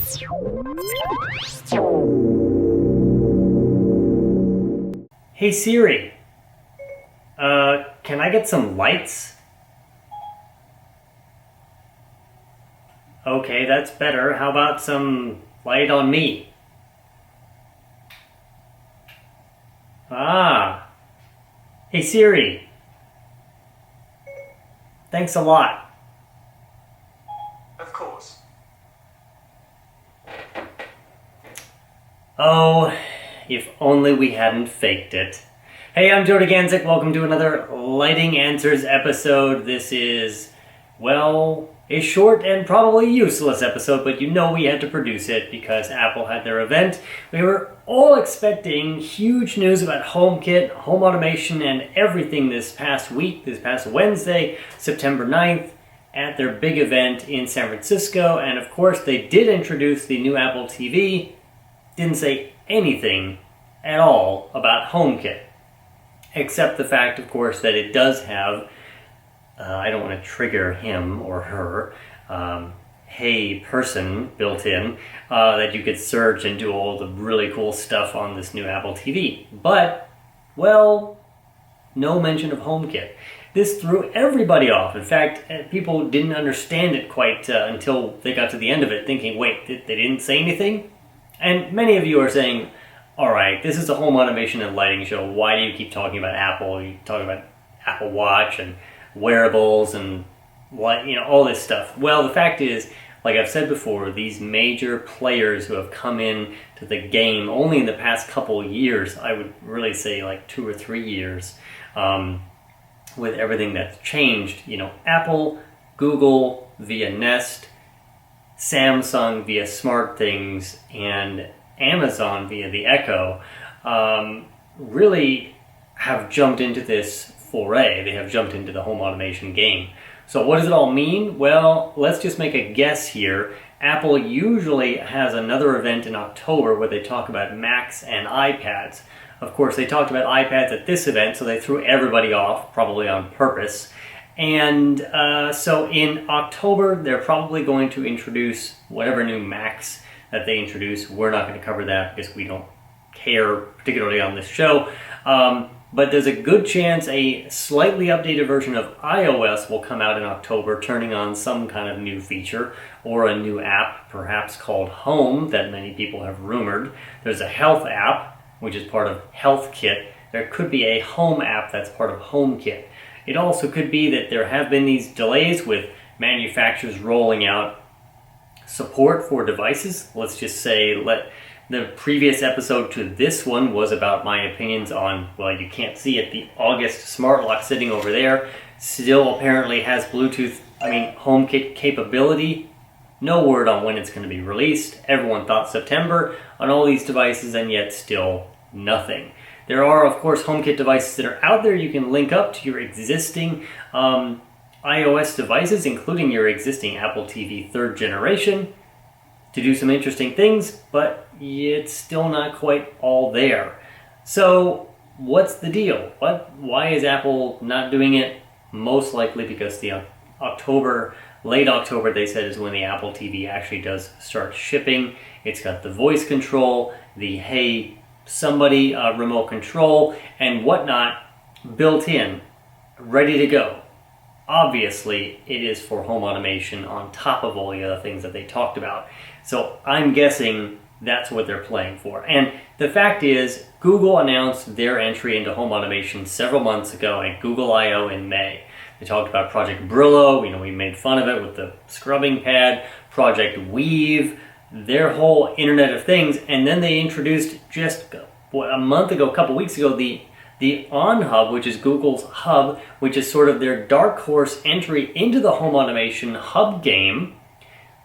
Hey Siri, can I get some lights? Okay, that's better. How about some light on me? Ah. Hey Siri. Thanks a lot. Of course. Oh, if only we hadn't faked it. Hey, I'm Jody Ganzik. Welcome to another Lighting Answers episode. This is, well, a short and probably useless episode, but you know we had to produce it because Apple had their event. We were all expecting huge news about HomeKit, home automation, and everything this past week, this past Wednesday, September 9th, at their big event in San Francisco. And of course, they did introduce the new Apple TV. Didn't say anything at all about HomeKit, except the fact, of course, that it does have, I don't want to trigger him or her, hey person built in, that you could search and do all the really cool stuff on this new Apple TV. But, well, no mention of HomeKit. This threw everybody off. In fact, people didn't understand it quite until they got to the end of it, thinking, wait, they didn't say anything? And many of you are saying, all right, this is a home automation and lighting show. Why do you keep talking about Apple? You talk about Apple Watch and wearables and what, all this stuff. Well, the fact is, like I've said before, these major players who have come in to the game only in the past couple of years, I would really say like 2 or 3 years, with everything that's changed. Apple, Google via Nest, Samsung via SmartThings, and Amazon via the Echo really have jumped into this foray. They have jumped into the home automation game. So what does it all mean? Well, let's just make a guess here. Apple usually has another event in October where they talk about Macs and iPads. Of course, they talked about iPads at this event, so they threw everybody off, probably on purpose. And so in October, they're probably going to introduce whatever new Macs that they introduce. We're not going to cover that because we don't care particularly on this show. But there's a good chance a slightly updated version of iOS will come out in October, turning on some kind of new feature or a new app, perhaps called Home, that many people have rumored. There's a health app, which is part of HealthKit. There could be a home app that's part of HomeKit. It also could be that there have been these delays with manufacturers rolling out support for devices. Let's just say the previous episode to this one was about my opinions on, well, you can't see it, the August smart lock sitting over there still apparently has Bluetooth, HomeKit capability. No word on when it's going to be released. Everyone thought September on all these devices, and yet still nothing. There are, of course, HomeKit devices that are out there you can link up to your existing iOS devices, including your existing Apple TV 3rd generation, to do some interesting things, but it's still not quite all there. So what's the deal? Why is Apple not doing it? Most likely because the late October, they said, is when the Apple TV actually does start shipping. It's got the voice control, the hey somebody remote control, and whatnot built in, ready to go. Obviously, it is for home automation on top of all the other things that they talked about. So I'm guessing that's what they're playing for. And the fact is, Google announced their entry into home automation several months ago at Google I/O in May. They talked about Project Brillo. We made fun of it with the scrubbing pad, Project Weave, their whole Internet of Things. And then they introduced just a month ago, a couple weeks ago, the On Hub, which is Google's hub, which is sort of their dark horse entry into the home automation hub game,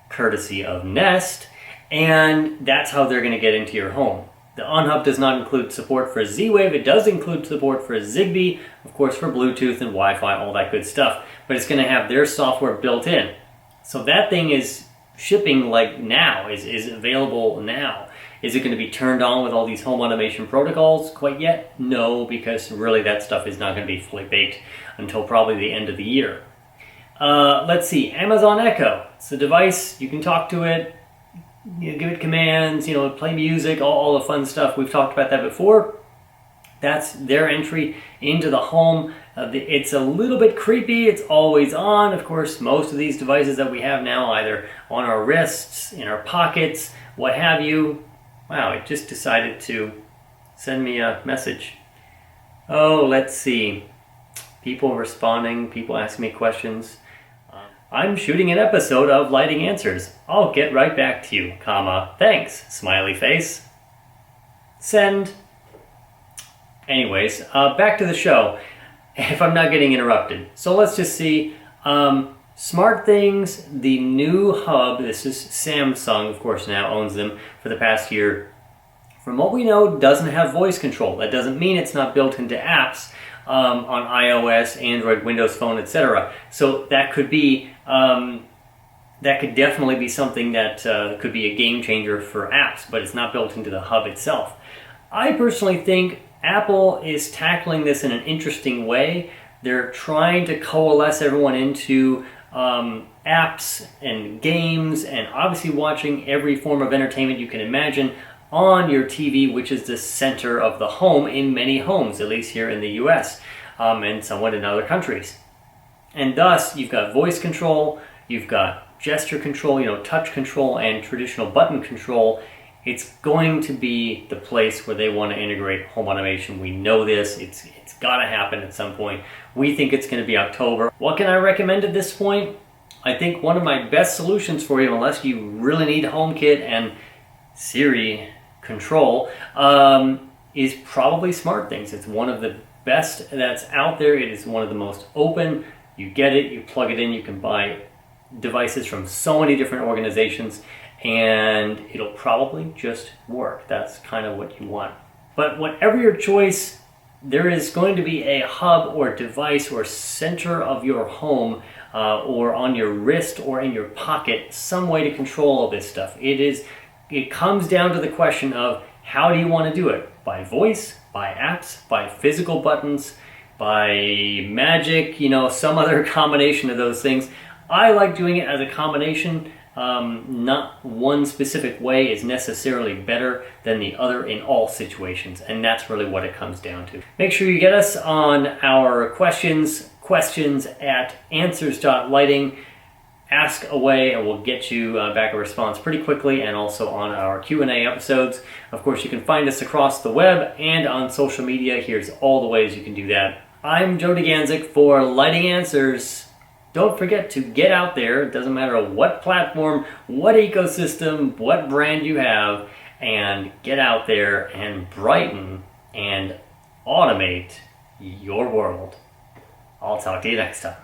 courtesy of Nest, and that's how they're going to get into your home. The On Hub does not include support for Z-Wave. It does include support for Zigbee, of course, for Bluetooth and Wi-Fi, all that good stuff, but it's going to have their software built in. So that thing is shipping like now, is available now. Is it going to be turned on with all these home automation protocols quite yet? No, because really that stuff is not going to be fully baked until probably the end of the year. Let's see, Amazon Echo. It's a device, you can talk to it, give it commands, play music, all the fun stuff. We've talked about that before. That's their entry into the home. It's a little bit creepy. It's always on. Of course, most of these devices that we have now, either on our wrists, in our pockets, what have you. Wow, it just decided to send me a message. Oh, let's see. People responding, people asking me questions. I'm shooting an episode of Lighting Answers. I'll get right back to you, comma, thanks, smiley face. Send. Anyways, back to the show, if I'm not getting interrupted. So let's just see. SmartThings, the new hub, this is Samsung, of course, now owns them for the past year. From what we know, doesn't have voice control. That doesn't mean it's not built into apps on iOS, Android, Windows Phone, etc. So that could be, that could definitely be something that could be a game changer for apps, but it's not built into the hub itself. I personally think Apple is tackling this in an interesting way. They're trying to coalesce everyone into apps and games, and obviously watching every form of entertainment you can imagine on your TV, which is the center of the home in many homes, at least here in the US, and somewhat in other countries. And thus, you've got voice control, you've got gesture control, touch control, and traditional button control. It's going to be the place where they want to integrate home automation. We know this. It's got to happen at some point. We think it's going to be October. What can I recommend at this point? I think one of my best solutions for you, unless you really need HomeKit and Siri control, is probably SmartThings. It's one of the best that's out there. It is one of the most open. You get it, you plug it in, you can buy devices from so many different organizations, and it'll probably just work. That's kind of what you want. But whatever your choice, there is going to be a hub or device or center of your home or on your wrist or in your pocket, some way to control all this stuff. It comes down to the question of how do you want to do it? By voice, by apps, by physical buttons, by magic, some other combination of those things. I like doing it as a combination. Not one specific way is necessarily better than the other in all situations, and that's really what it comes down to. Make sure you get us on our questions at answers.lighting. Ask away and we'll get you back a response pretty quickly, and also on our Q&A episodes. Of course, you can find us across the web and on social media. Here's all the ways you can do that. I'm Jody Ganzik for Lighting Answers. Don't forget to get out there. It doesn't matter what platform, what ecosystem, what brand you have, and get out there and brighten and automate your world. I'll talk to you next time.